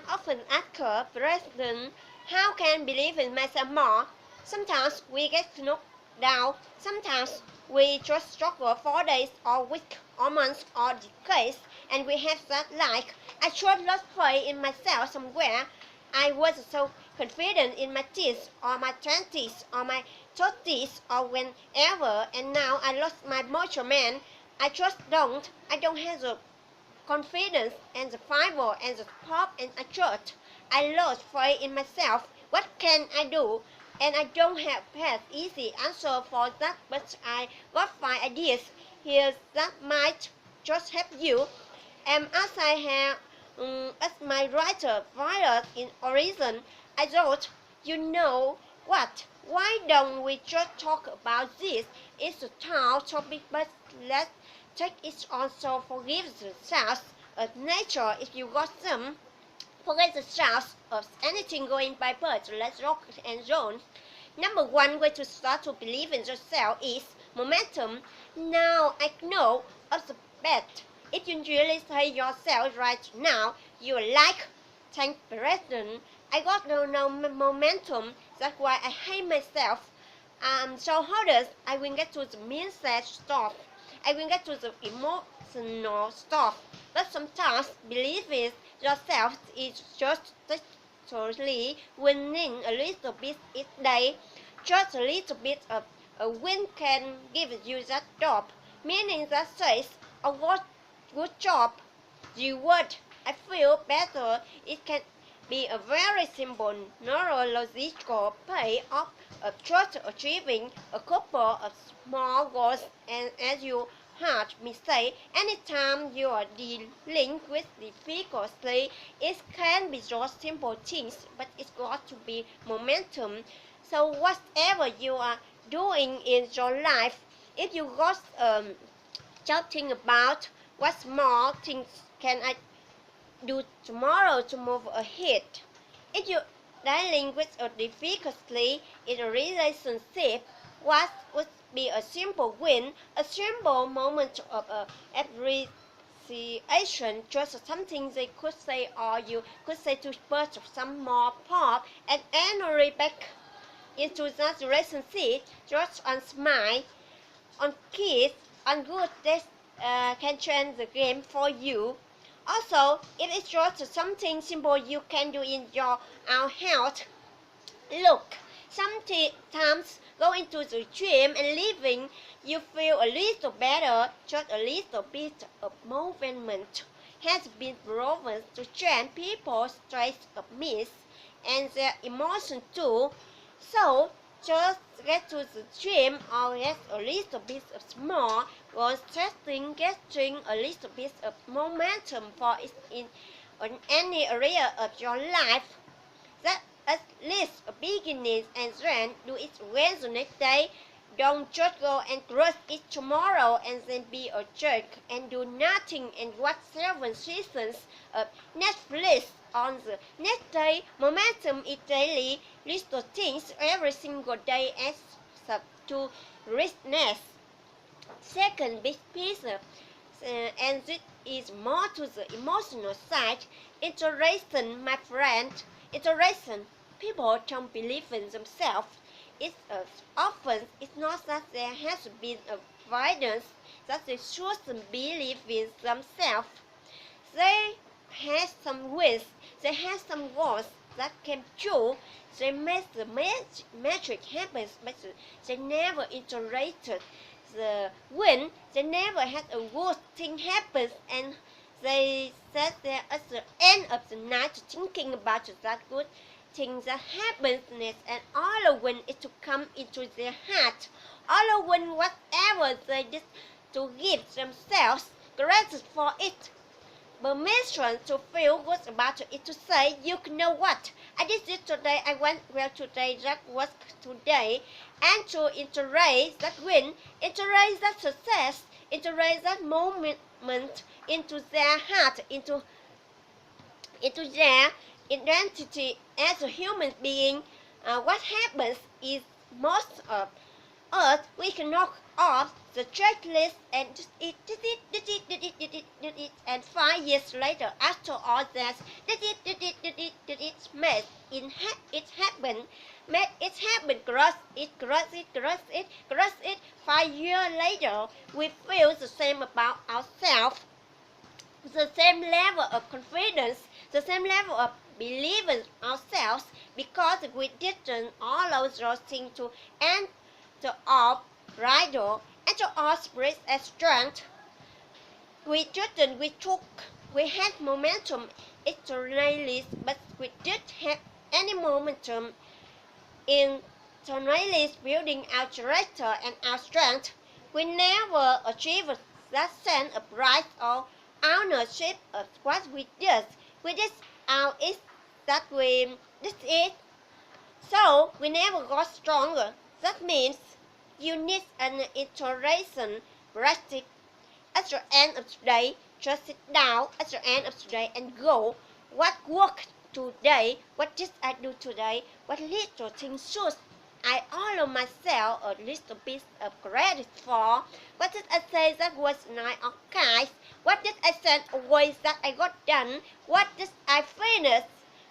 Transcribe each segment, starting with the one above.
often ask her, President, how can I believe in myself more? Sometimes we get knocked down. Sometimes we just struggle for days or weeks or months or decades, and we have that like, I should lost faith in myself somewhere. I was so confident in my teens or my 20s or my 30s or whenever, and now I lost my mojo man. I just don't. I don't have the confidence and the fiber and the pop and a church. I lost faith in myself. What can I do? And I don't have an easy answer for that, but I got 5 ideas here that might just help you. And as I have, as my writer writer in Horizon, I thought, you know what? Why don't we just talk about this? It's a tough topic, but let's take it on. So forgive the sounds of nature if you got them. Forget the sounds of anything going by birds. Let's rock and roll. Number one way to start to believe in yourself is momentum. Now I know of the bet. If you really say yourself right now, you're like, thank President, I got no momentum. That's why I hate myself. So how does I will get to the mindset stuff? I will get to the emotional stuff. But sometimes believing yourself is just totally winning a little bit each day. Just a little bit of a win can give you that job, meaning that says, oh, what good job, you would. I feel better. It can be a very simple neurological payoff of just achieving a couple of small goals, and as you heard me say, anytime you are dealing with difficulty, it can be just simple things, but it's got to be momentum. So whatever you are doing in your life, if you got just think about what small things can I do tomorrow to move ahead. If you're dealing with a difficulty in a relationship, what would be a simple win, a simple moment of appreciation, just something they could say, or you could say to put some more pop and energy back into that relationship, just on smile, on kiss, on good days can change the game for you. Also, if it's just something simple you can do in your own health, look, sometimes going to the gym and leaving, you feel a little better. Just a little bit of movement has been proven to change people's stress of myths and their emotions too. So just get to the gym or get a little bit of small goal setting, getting a little bit of momentum for it in any area of your life. That at least a beginning, and then do it again the next day. Don't just go and crush it tomorrow and then be a jerk and do nothing and watch 7 seasons of Netflix on the next day. Momentum is daily, little things every single day adds up to richness. Second big piece, and this is more to the emotional side, iteration, my friend. Iteration. People don't believe in themselves. It's often it's not that there has been evidence that they shouldn't believe in themselves. They have some wins, they have some goals that came true, they made the magic happen, but they never iterated the win, they never had a good thing happen, and they sat there at the end of the night thinking about that good things that happens next, and all when it to come into their heart, all when whatever they did to give themselves credit for it, permission to feel good about it, to say, you know what, I did this today, I went well today, that was today, and to iterate that win, iterate that success, iterate that moment into their heart, into their identity as a human being. What happens is most of us, we cannot off the checklist and just did it, and 5 years later, after all that, did it, made it happen, cross it. 5 years later, we feel the same about ourselves, the same level of confidence, the same level of belief in ourselves, because we didn't allow those things to enter our bridle, enter our spirit and strength. We had momentum externally, but we didn't have any momentum internally building our character and our strength. We never achieved that sense of pride or ownership of what we did. We did our is that we did it. So we never got stronger. That means you need an iteration practice. At the end of the day, just sit down at the end of the day and go, what worked today? What did I do today? What little things should I allow myself a little bit of credit for? What did I say that was nice or kind? What did I send away that I got done? What did I finish?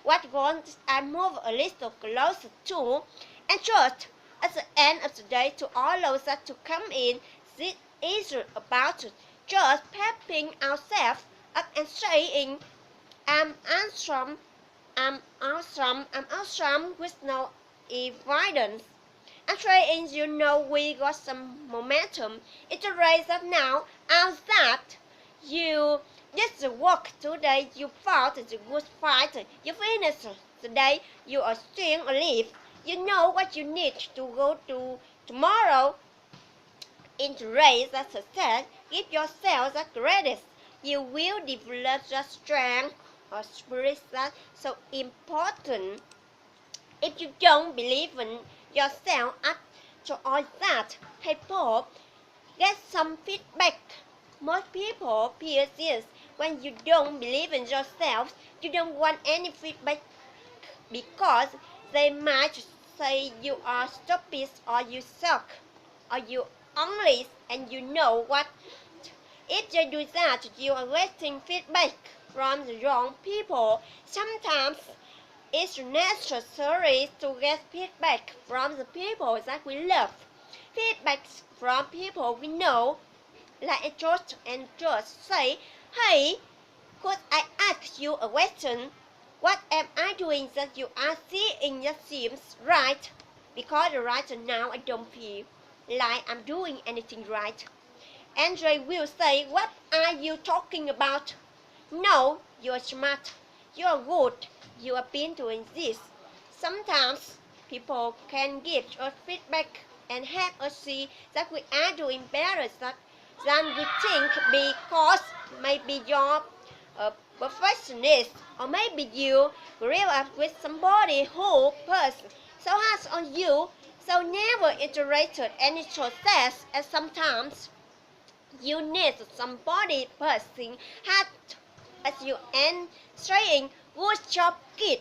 What goal did I move a little closer to? And just at the end of the day, to allow that to come in, this isn't about just pepping ourselves up and saying, I'm awesome, I'm awesome with no evidence. I'm saying, we got some momentum. It's a race that now, out that you did the work today, you fought the good fight, you finished the day, you are still alive. You know what you need to go to tomorrow. In the race that success, give yourself that credit. You will develop that strength or spirit that's so important. If you don't believe in yourself after all that, people get some feedback. Most people feel this. When you don't believe in yourself, you don't want any feedback because they might say you are stupid or you suck or you only, and you know what? If they do that, you are getting feedback from the wrong people. Sometimes it's necessary to get feedback from the people that we love. Feedback from people we know, like George and George say, hey, could I ask you a question? What am I doing that you are seeing that seems right? Because right now I don't feel like I'm doing anything right. And they will say, what are you talking about? No, you're smart, you're good, you have been doing this. Sometimes people can give us feedback and help us see that we are doing better than we think, because maybe you're a perfectionist, or maybe you grew up with somebody who pushed so hard on you, so never iterated any success, and sometimes you need somebody pushing hard at you and saying, good job kid,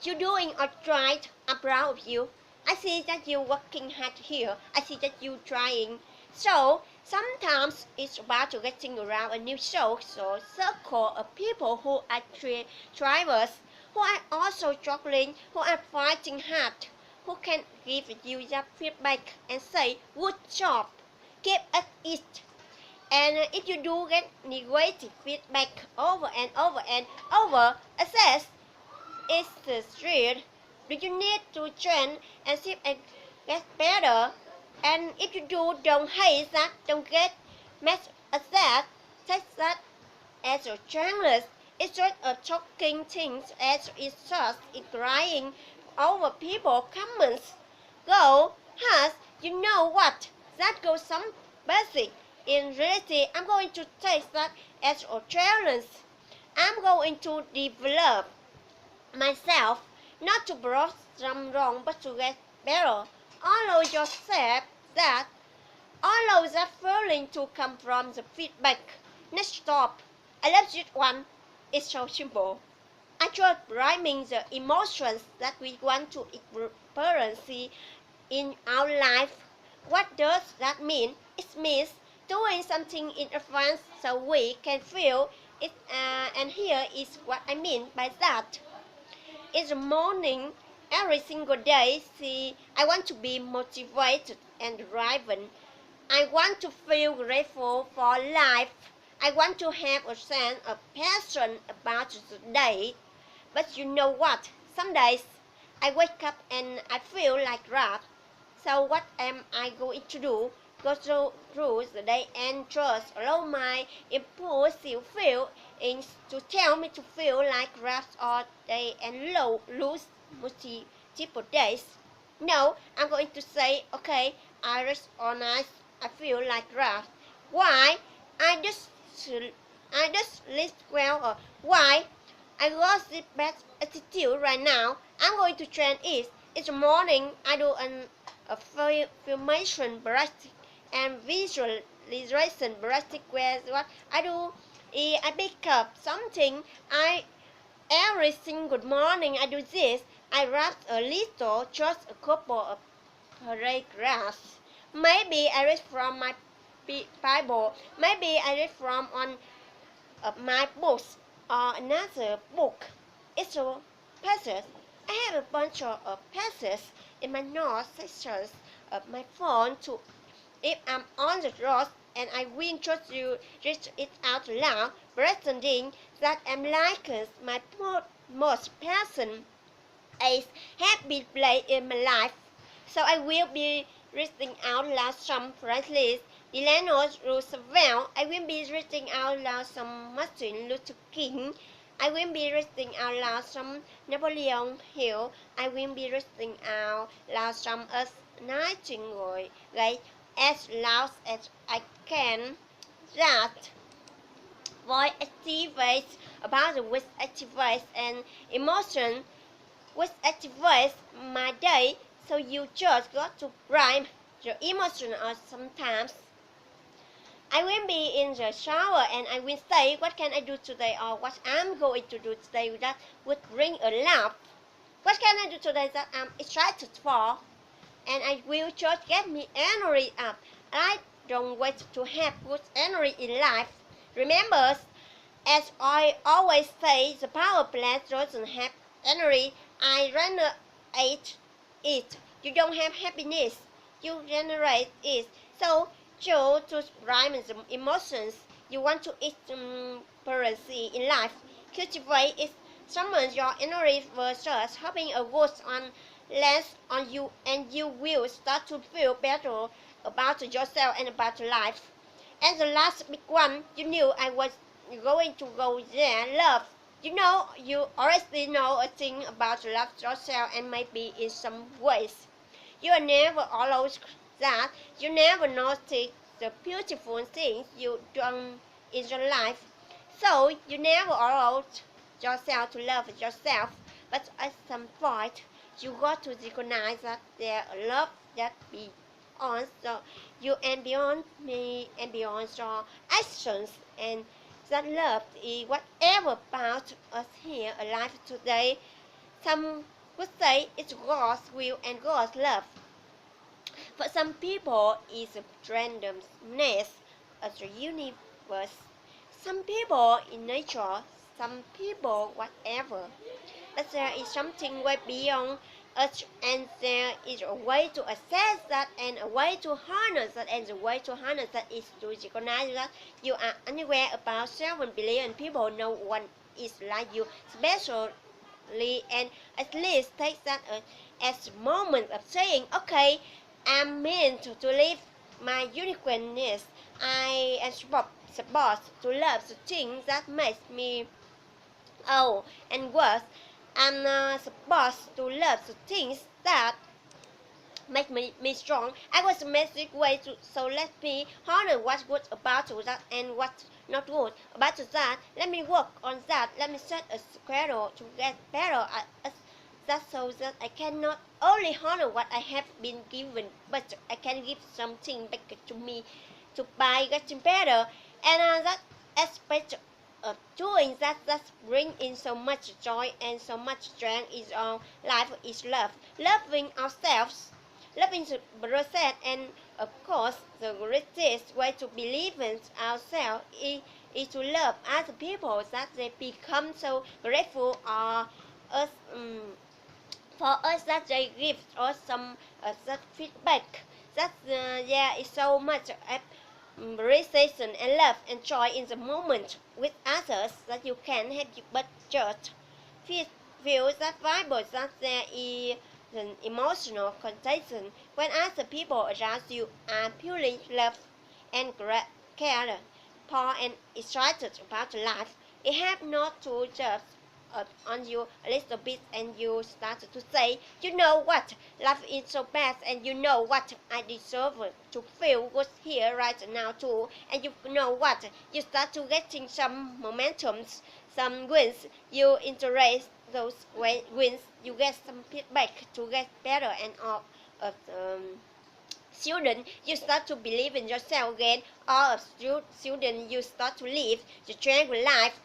you're doing alright, I'm proud of you. I see that you're working hard here, I see that you're trying. So sometimes it's about getting around a new circle of people who are drivers, who are also struggling, who are fighting hard, who can give you that feedback and say, good job, keep at it. And if you do get negative feedback over and over and over, assess is the street. Do you need to train and see and get better? And if you do, don't hate that, don't get mad at that. Take that as a challenge. It's just a talking things as it's just crying over people comments. Go, has, you know what? That goes some basic. In reality, I'm going to take that as a challenge. I'm going to develop myself, not to blossom wrong, but to get better. Allow yourself that, allow that feeling to come from the feedback. Next stop. I love this one. It's so simple. I just rhyming the emotions that we want to experience in our life. What does that mean? It means doing something in advance so we can feel it, and here is what I mean by that. In the morning, every single day, see, I want to be motivated and driven. I want to feel grateful for life. I want to have a sense of passion about the day. But you know what? Some days I wake up and I feel like crap. So what am I going to do? Go through the day and just allow my impulsive feelings to tell me to feel like crap all day and lose multiple days. No, I'm going to say, okay, I rest all night. I feel like crap. Why? I just I just sleep well. Why? I got this bad attitude right now. I'm going to train it. In the morning, I do an affirmation practice and visualization practice where what I do is I pick up something. I every single morning I do this. I write a little, just a couple of paragraphs. Maybe I read from my Bible. Maybe I read from on my books or another book. It's a passage. I have a bunch of passages in my notes sections of my phone to if I'm on the road and I will just you read it out loud, pretending that I'm like my most person is have been played in my life. So I will be reading out loud some phrases Delano Roosevelt. I will be reading out loud some Martin Luther King. I will be reading out loud some Napoleon Hill. I will be reading out loud some Earth Nightingale as loud as I can. That voice activates about the which activates an emotion which activates my day. So you just got to prime the emotion or sometimes I will be in the shower and I will say what can I do today or what I'm going to do today that would bring a laugh. What can I do today that I'm excited for? And I will just get me energy up. I don't wait to have good energy in life. Remember, as I always say, the power plant doesn't have energy. I generate it. You don't have happiness. You generate it. So show to rhyme the emotions you want to experience in life. Cultivate it. Summon your energy versus having a voice on less on you and you will start to feel better about yourself and about life. And the last big one, you knew I was going to go there. Love. You know, you already know a thing about love yourself and maybe in some ways. You are never always that. You never notice the beautiful things you done in your life. So you never allow yourself to love yourself. But at some point, you got to recognize that there are love that beyond you and beyond me and beyond your actions and that love is whatever about us here alive today. Some would say it's God's will and God's love. For some people, it's a randomness of the universe. Some people in nature, some people whatever. But there is something way beyond us, and there is a way to assess that, and a way to harness that, and the way to harness that is to recognize that you are unaware about 7 billion people. No one is like you, especially, and at least take that as a moment of saying, okay, I'm meant to live my uniqueness. I am supposed to love the things that makes me oh, and worse, I'm supposed to love the things that make me strong. I was a magic way to so let me honor what's good about that and what's not good about that. Let me work on that. Let me set a schedule to get better at that so that I can not only honor what I have been given, but I can give something back to me to by getting better. And that aspect of doing that bring in so much joy and so much strength in our life is love. Loving ourselves, loving the process and Of course, the greatest way to believe in ourselves is to love other people that they become so grateful us, for us that they give us some that feedback that there is so much appreciation and love and joy in the moment with others that you can't help but just feel, feel that vibe that there is an emotional contagion when other people around you are purely loved and cared for and excited about life. It helps not to just on you a little bit and you started to say, you know what, life is so bad and you know what, I deserve to feel good here right now too. And you know what, you start to getting some momentums, some wins, you interest those wins, you get some feedback to get better and all of student, you start to believe in yourself again. All of student, you start to live the tranquil life